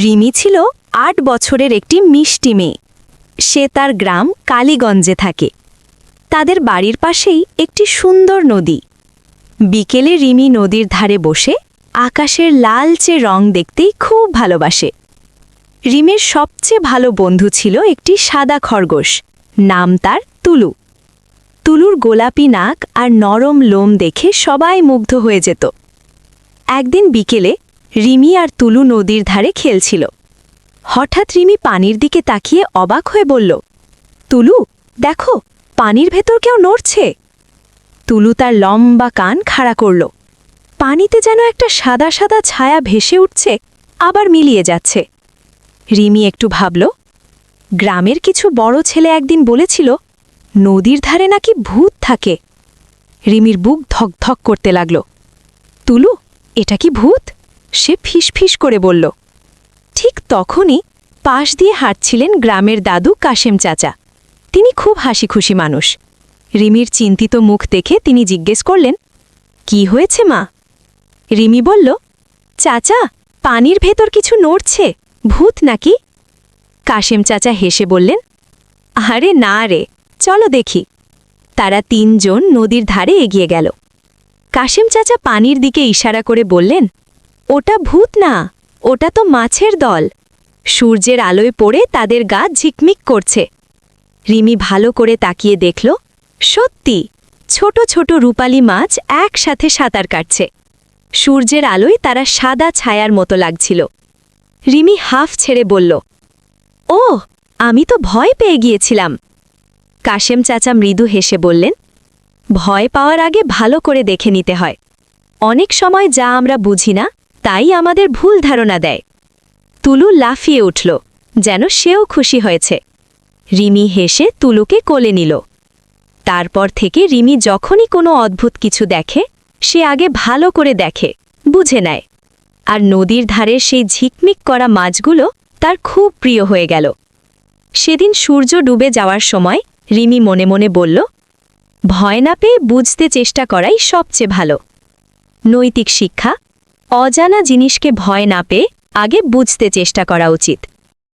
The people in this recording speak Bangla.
রিমি ছিল ৮ বছরের একটি মিষ্টি মেয়ে। সে তার গ্রাম কালীগঞ্জে থাকে। তাদের বাড়ির পাশেই একটি সুন্দর নদী। বিকেলে রিমি নদীর ধারে বসে আকাশের লালচে রং দেখতেই খুব ভালোবাসে। রিমের সবচেয়ে ভালো বন্ধু ছিল একটি সাদা খরগোশ, নাম তার তুলু। তুলুর গোলাপি নাক আর নরম লোম দেখে সবাই মুগ্ধ হয়ে যেত। একদিন বিকেলে রিমি আর তুলু নদীর ধারে খেলছিল। হঠাৎ রিমি পানির দিকে তাকিয়ে অবাক হয়ে বলল, তুলু, দেখো, পানির ভেতর কেউ নড়ছে। তুলু তার লম্বা কান খাড়া করল। পানিতে যেন একটা সাদা সাদা ছায়া ভেসে উঠছে, আবার মিলিয়ে যাচ্ছে। রিমি একটু ভাবল, গ্রামের কিছু বড় ছেলে একদিন বলেছিল নদীর ধারে নাকি ভূত থাকে। রিমির বুক ধকধক করতে লাগল। তুলু, এটা কি ভূত? সে ফিসফিস করে বলল। ঠিক তখনই পাশ দিয়ে হাঁটছিলেন গ্রামের দাদু কাশেম চাচা। তিনি খুব হাসিখুশি মানুষ। রিমির চিন্তিত মুখ দেখে তিনি জিজ্ঞেস করলেন, কি হয়েছে মা? রিমি বলল, চাচা, পানির ভেতর কিছু নড়ছে, ভূত নাকি? কাশেম চাচা হেসে বললেন, আরে না রে, চলো দেখি। তারা তিনজন নদীর ধারে এগিয়ে গেল। কাশেম চাচা পানির দিকে ইশারা করে বললেন, ওটা ভূত না, ওটা তো মাছের দল। সূর্যের আলোয় পড়ে তাদের গা ঝিকমিক করছে। রিমি ভালো করে তাকিয়ে দেখল, সত্যি ছোট ছোট রূপালী মাছ একসাথে সাঁতার কাটছে। সূর্যের আলোয় তারা সাদা ছায়ার মতো লাগছিল। রিমি হাফ ছেড়ে বলল, ও, আমি তো ভয় পেয়ে গিয়েছিলাম। কাশেম চাচা মৃদু হেসে বললেন, ভয় পাওয়ার আগে ভালো করে দেখে নিতে হয়। অনেক সময় যা আমরা বুঝি না তাই আমাদের ভুল ধারণা দেয়। তুলু লাফিয়ে উঠল, যেন সেও খুশি হয়েছে। রিমি হেসে তুলুকে কোলে নিল। তারপর থেকে রিমি যখনই কোনো অদ্ভুত কিছু দেখে, সে আগে ভালো করে দেখে, বুঝে নেয়। আর নদীর ধারে সেই ঝিকমিক করা মাছগুলো তার খুব প্রিয় হয়ে গেল। সেদিন সূর্য ডুবে যাওয়ার সময় রিমি মনে মনে বলল, ভয় না পেয়ে বুঝতে চেষ্টা করাই সবচেয়ে ভালো। নৈতিক শিক্ষা, অজানা জিনিসকে ভয় না পেয়ে আগে বুঝতে চেষ্টা করা উচিত।